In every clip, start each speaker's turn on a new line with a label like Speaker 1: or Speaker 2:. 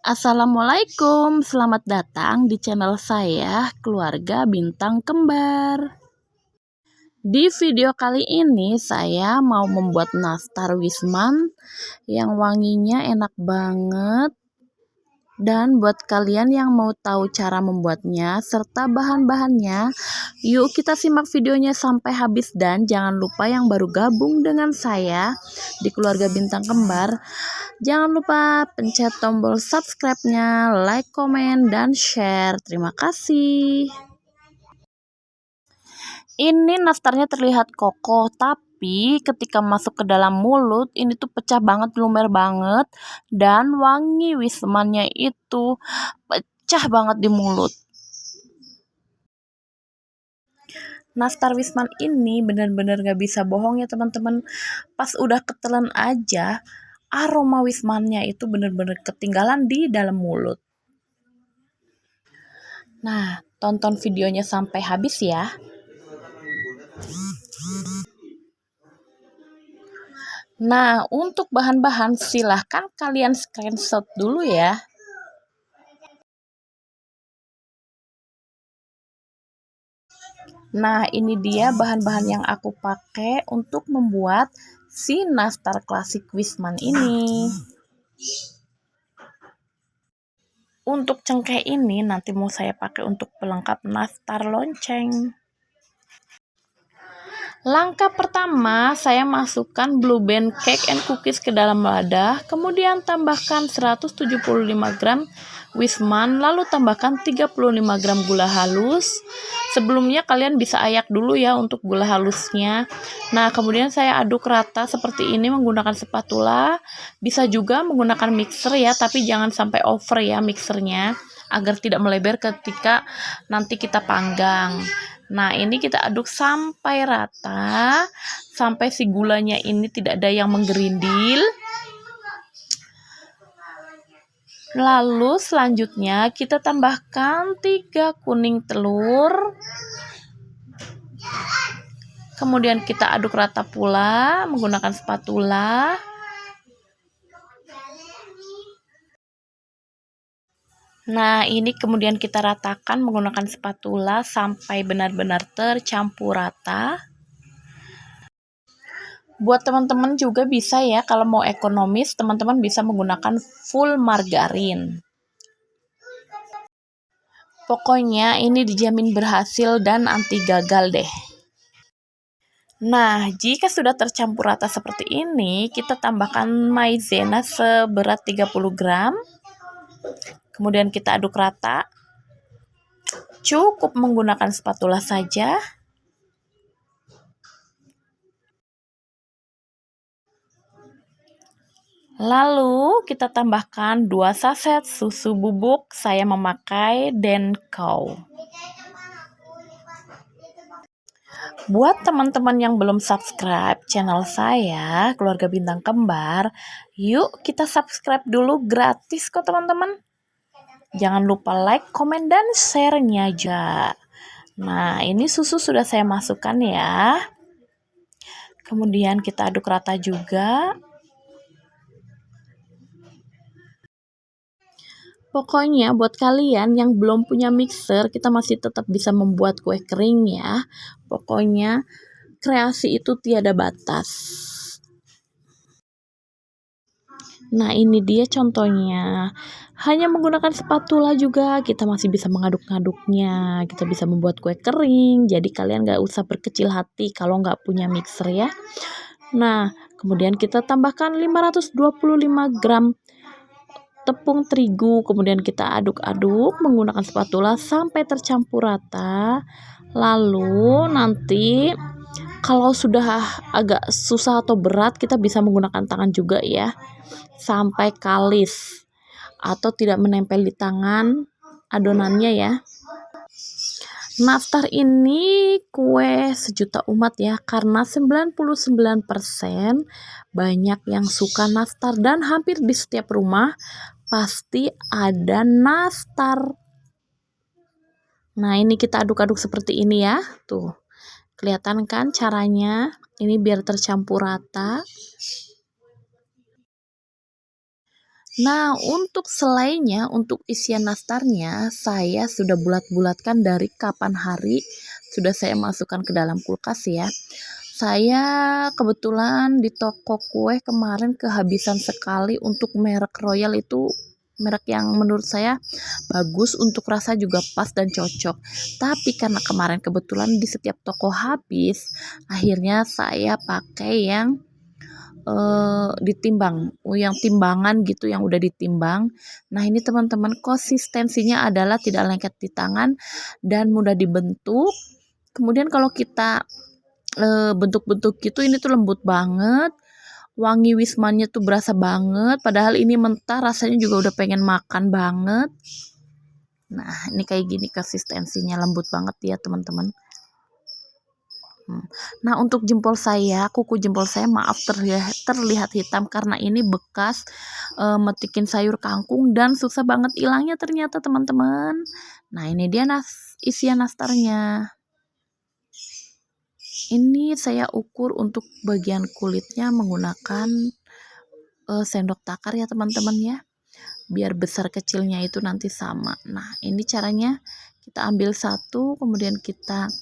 Speaker 1: Assalamualaikum, selamat datang di channel saya, Keluarga Bintang Kembar. Di video kali ini saya mau membuat nastar Wisman yang wanginya enak banget. Dan buat kalian yang mau tahu cara membuatnya serta bahan-bahannya, yuk kita simak videonya sampai habis. Dan jangan lupa yang baru gabung dengan saya di Keluarga Bintang Kembar, jangan lupa pencet tombol subscribe-nya, like, komen, dan share. Terima kasih. Ini nastarnya terlihat kokoh, tapi ketika masuk ke dalam mulut, ini tuh pecah banget, lumer banget, dan wangi wismannya itu pecah banget di mulut. Nastar Wisman ini bener-bener gak bisa bohong ya teman-teman. Pas udah ketelan aja, aroma Wismannya itu bener-bener ketinggalan di dalam mulut. Nah, tonton videonya sampai habis ya. Nah, untuk bahan-bahan silahkan kalian screenshot dulu ya. Nah, ini dia bahan-bahan yang aku pakai untuk membuat si nastar klasik Wisman ini. Untuk cengkeh ini nanti mau saya pakai untuk pelengkap nastar lonceng. Langkah pertama, saya masukkan Blue Band Cake and Cookies ke dalam wadah, kemudian tambahkan 175 gram Wisman, lalu tambahkan 35 gram gula halus. Sebelumnya kalian bisa ayak dulu ya untuk gula halusnya. Nah, kemudian saya aduk rata seperti ini menggunakan spatula. Bisa juga menggunakan mixer ya, tapi jangan sampai over ya mixernya, agar tidak melebar ketika nanti kita panggang. Nah, ini kita aduk sampai rata, sampai si gulanya ini tidak ada yang menggerindil. Lalu selanjutnya kita tambahkan 3 kuning telur. Kemudian kita aduk rata pula menggunakan spatula. Nah, ini kemudian kita ratakan menggunakan spatula sampai benar-benar tercampur rata. Buat teman-teman juga bisa ya, kalau mau ekonomis, teman-teman bisa menggunakan full margarin. Pokoknya ini dijamin berhasil dan anti gagal deh. Nah, jika sudah tercampur rata seperti ini, kita tambahkan maizena seberat 30 gram. Kemudian kita aduk rata. Cukup menggunakan spatula saja. Lalu kita tambahkan 2 saset susu bubuk. Saya memakai Denko. Buat teman-teman yang belum subscribe channel saya, Keluarga Bintang Kembar, yuk kita subscribe dulu, gratis kok teman-teman. Jangan lupa like, komen, dan share-nya juga. Nah, ini susu sudah saya masukkan ya. Kemudian kita aduk rata juga. Pokoknya buat kalian yang belum punya mixer, kita masih tetap bisa membuat kue kering ya. Pokoknya kreasi itu tiada batas. Nah, ini dia contohnya. Hanya menggunakan spatula juga kita masih bisa mengaduk-ngaduknya. Kita bisa membuat kue kering. Jadi kalian gak usah berkecil hati kalau gak punya mixer ya. Nah, kemudian kita tambahkan 525 gram tepung terigu. Kemudian kita aduk-aduk menggunakan spatula sampai tercampur rata. Lalu nanti kalau sudah agak susah atau berat, kita bisa menggunakan tangan juga ya, sampai kalis atau tidak menempel di tangan adonannya ya. Nastar ini kue sejuta umat ya, karena 99% banyak yang suka nastar dan hampir di setiap rumah pasti ada nastar. Nah, ini kita aduk-aduk seperti ini ya, tuh. Kelihatan kan caranya? Ini biar tercampur rata. Nah, untuk selainya, untuk isian nastarnya, saya sudah bulat-bulatkan dari kapan hari sudah saya masukkan ke dalam kulkas ya. Saya kebetulan di toko kue kemarin kehabisan sekali untuk merek Royal, itu merek yang menurut saya bagus, untuk rasa juga pas dan cocok. Tapi karena kemarin kebetulan di setiap toko habis, akhirnya saya pakai yang ditimbang, yang timbangan gitu, yang udah ditimbang. Nah, ini teman-teman, konsistensinya adalah tidak lengket di tangan dan mudah dibentuk. Kemudian kalau kita bentuk-bentuk gitu, ini tuh lembut banget. Wangi wismannya tuh berasa banget, padahal ini mentah, rasanya juga udah pengen makan banget. Nah, ini kayak gini konsistensinya, lembut banget ya teman-teman. Nah, untuk jempol saya, kuku jempol saya maaf terlihat hitam karena ini bekas metikin sayur kangkung dan susah banget hilangnya ternyata teman-teman. Nah, ini dia isian nastarnya. Ini saya ukur untuk bagian kulitnya menggunakan sendok takar ya teman-teman ya, biar besar kecilnya itu nanti sama. Nah, ini caranya, kita ambil satu, kemudian kita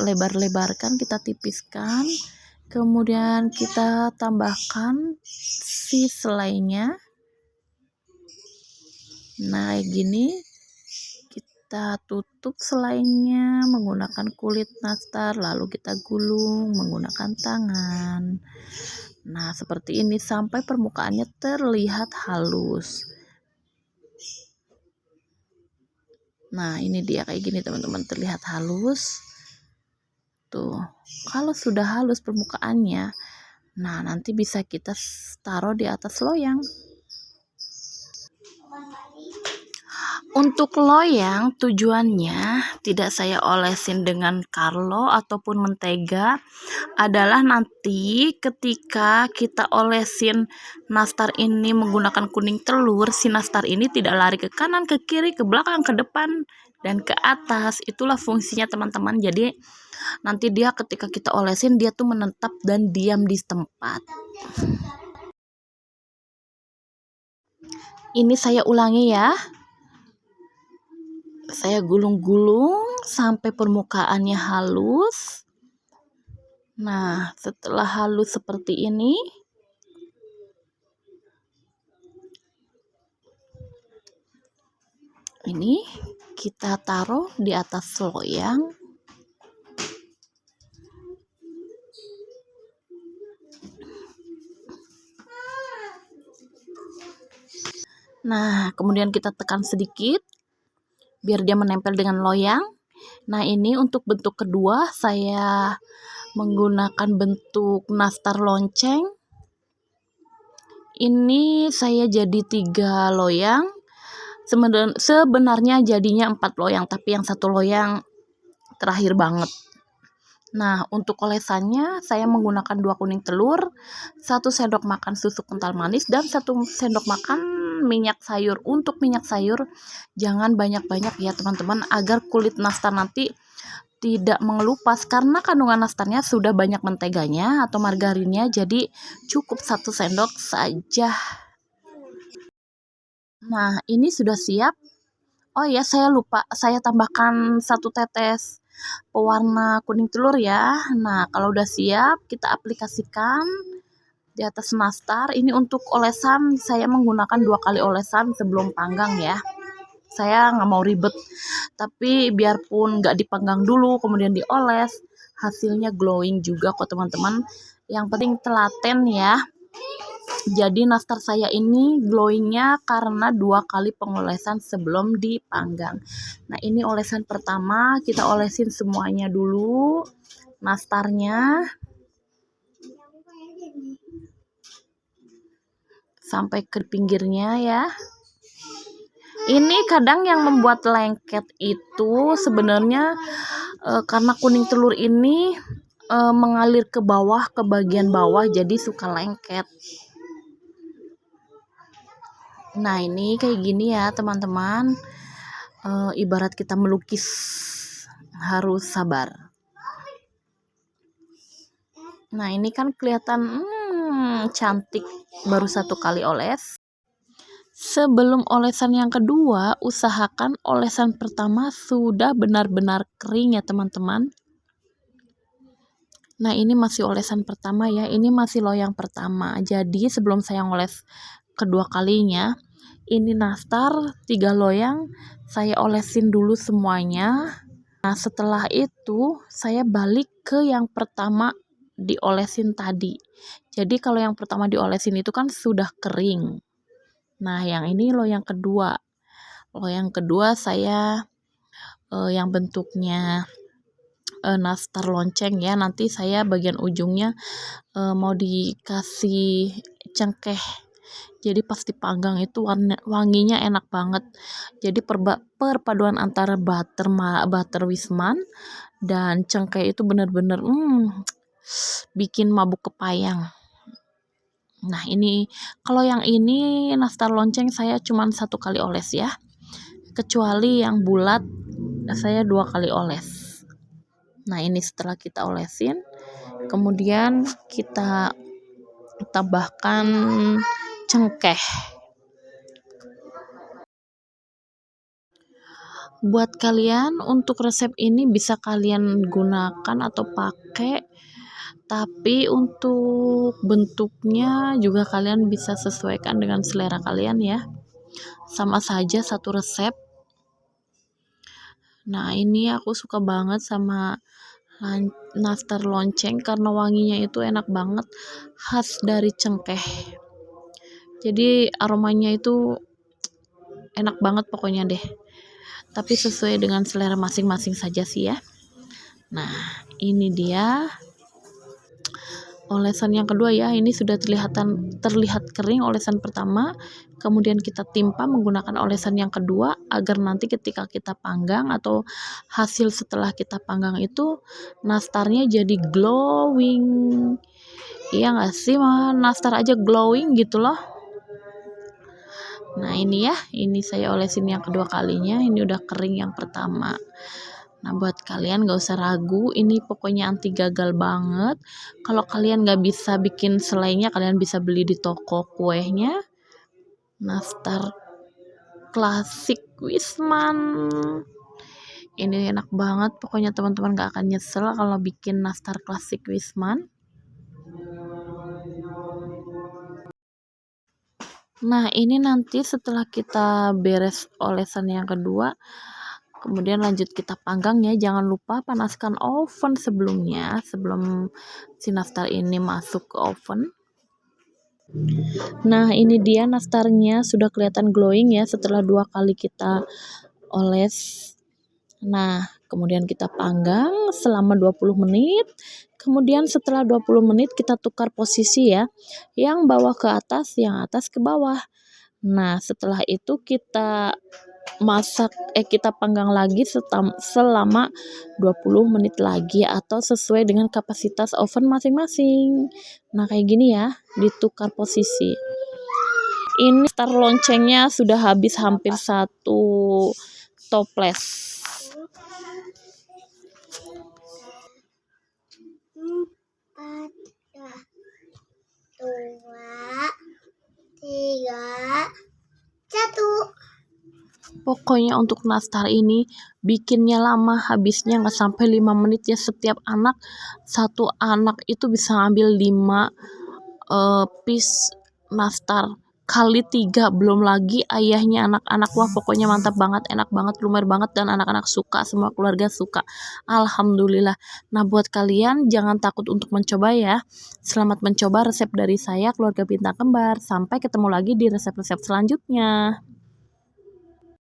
Speaker 1: lebar-lebarkan, kita tipiskan, kemudian kita tambahkan si selainya. Nah, kayak gini, kita tutup selainya menggunakan kulit nastar, lalu kita gulung menggunakan tangan. Nah, seperti ini sampai permukaannya terlihat halus. Nah, ini dia kayak gini teman-teman, terlihat halus. Tuh, kalau sudah halus permukaannya, nah nanti bisa kita taruh di atas loyang. Untuk loyang tujuannya tidak saya olesin dengan Carlo ataupun mentega, adalah nanti ketika kita olesin nastar ini menggunakan kuning telur, si nastar ini tidak lari ke kanan, ke kiri, ke belakang, ke depan, dan ke atas. Itulah fungsinya teman-teman. Jadi nanti dia ketika kita olesin, dia tuh menetap dan diam di tempat. Ini saya ulangi ya. Saya gulung-gulung sampai permukaannya halus. Nah, setelah halus seperti ini, kita taruh di atas loyang. Nah, kemudian kita tekan sedikit biar dia menempel dengan loyang. Nah, ini untuk bentuk kedua saya menggunakan bentuk nastar lonceng. Ini saya jadi 3 loyang. Sebenarnya jadinya 4 loyang, tapi yang 1 loyang terakhir banget. Nah, untuk olesannya saya menggunakan 2 kuning telur, 1 sendok makan susu kental manis, dan 1 sendok makan minyak sayur. Untuk minyak sayur jangan banyak-banyak ya teman-teman, agar kulit nastar nanti tidak mengelupas, karena kandungan nastarnya sudah banyak menteganya atau margarinnya, jadi cukup 1 sendok saja. Nah, ini sudah siap. Oh ya, saya lupa, saya tambahkan 1 tetes pewarna kuning telur ya. Nah, kalau udah siap, kita aplikasikan di atas nastar. Ini untuk olesan, saya menggunakan 2 kali olesan sebelum panggang ya. Saya nggak mau ribet, tapi biarpun nggak dipanggang dulu kemudian dioles, hasilnya glowing juga kok teman-teman. Yang penting telaten ya. Jadi nastar saya ini glowingnya karena 2 kali pengolesan sebelum dipanggang. Nah, ini olesan pertama, kita olesin semuanya dulu nastarnya sampai ke pinggirnya ya. Ini kadang yang membuat lengket itu sebenarnya karena kuning telur ini mengalir ke bawah, ke bagian bawah, jadi suka lengket. Nah, ini kayak gini ya teman-teman, ibarat kita melukis, harus sabar. Nah, ini kan kelihatan cantik, baru 1 kali oles. Sebelum olesan yang kedua, usahakan olesan pertama sudah benar-benar kering ya teman-teman. Nah, ini masih olesan pertama ya, ini masih loyang pertama. Jadi sebelum saya ngoles kedua kalinya, ini nastar 3 loyang saya olesin dulu semuanya. Nah, setelah itu saya balik ke yang pertama diolesin tadi. Jadi kalau yang pertama diolesin itu kan sudah kering. Nah, yang ini loyang kedua. Loyang kedua saya yang bentuknya nastar lonceng ya. Nanti saya bagian ujungnya mau dikasih cengkeh. Jadi pas dipanggang itu wanginya enak banget. Jadi perpaduan antara butter Wisman dan cengkeh itu benar-benar bikin mabuk kepayang. Nah, ini kalau yang ini nastar lonceng saya cuman 1 kali oles ya. Kecuali yang bulat saya 2 kali oles. Nah, ini setelah kita olesin, kemudian kita tambahkan cengkeh. Buat kalian untuk resep ini bisa kalian gunakan atau pakai, tapi untuk bentuknya juga kalian bisa sesuaikan dengan selera kalian ya. Sama saja satu resep. Nah, ini aku suka banget sama nastar lonceng karena wanginya itu enak banget, khas dari cengkeh. Jadi aromanya itu enak banget pokoknya deh. Tapi sesuai dengan selera masing-masing saja sih ya. Nah, ini dia olesan yang kedua ya. Ini sudah terlihat kering olesan pertama, kemudian kita timpa menggunakan olesan yang kedua agar nanti ketika kita panggang atau hasil setelah kita panggang itu nastarnya jadi glowing. Iya nggak sih, nastar aja glowing gitu loh. Nah, ini ya, ini saya olesin yang kedua kalinya, ini udah kering yang pertama. Nah, buat kalian gak usah ragu, ini pokoknya anti gagal banget. Kalau kalian gak bisa bikin selainya, kalian bisa beli di toko kuenya. Nastar klasik Wisman. Ini enak banget, pokoknya teman-teman gak akan nyesel kalau bikin nastar klasik Wisman. Nah, ini nanti setelah kita beres olesan yang kedua, kemudian lanjut kita panggang ya. Jangan lupa panaskan oven sebelumnya, sebelum si nastar ini masuk ke oven. Nah, ini dia nastarnya sudah kelihatan glowing ya setelah 2 kali kita oles. Nah, kemudian kita panggang selama 20 menit. Kemudian setelah 20 menit kita tukar posisi ya. Yang bawah ke atas, yang atas ke bawah. Nah, setelah itu kita kita panggang lagi selama 20 menit lagi atau sesuai dengan kapasitas oven masing-masing. Nah, kayak gini ya, ditukar posisi. Ini nastar loncengnya sudah habis hampir 1 toples. 4, 2, 3, 1. Pokoknya untuk nastar ini bikinnya lama, habisnya nggak sampai 5 menit ya. Setiap anak, 1 anak itu bisa ambil 5 piece nastar kali 3, belum lagi ayahnya anak-anak. Wah, pokoknya mantap banget, enak banget, lumer banget, dan anak-anak suka, semua keluarga suka, alhamdulillah. Nah, buat kalian jangan takut untuk mencoba ya. Selamat mencoba resep dari saya, keluarga Bintang Kembar. Sampai ketemu lagi di resep-resep selanjutnya.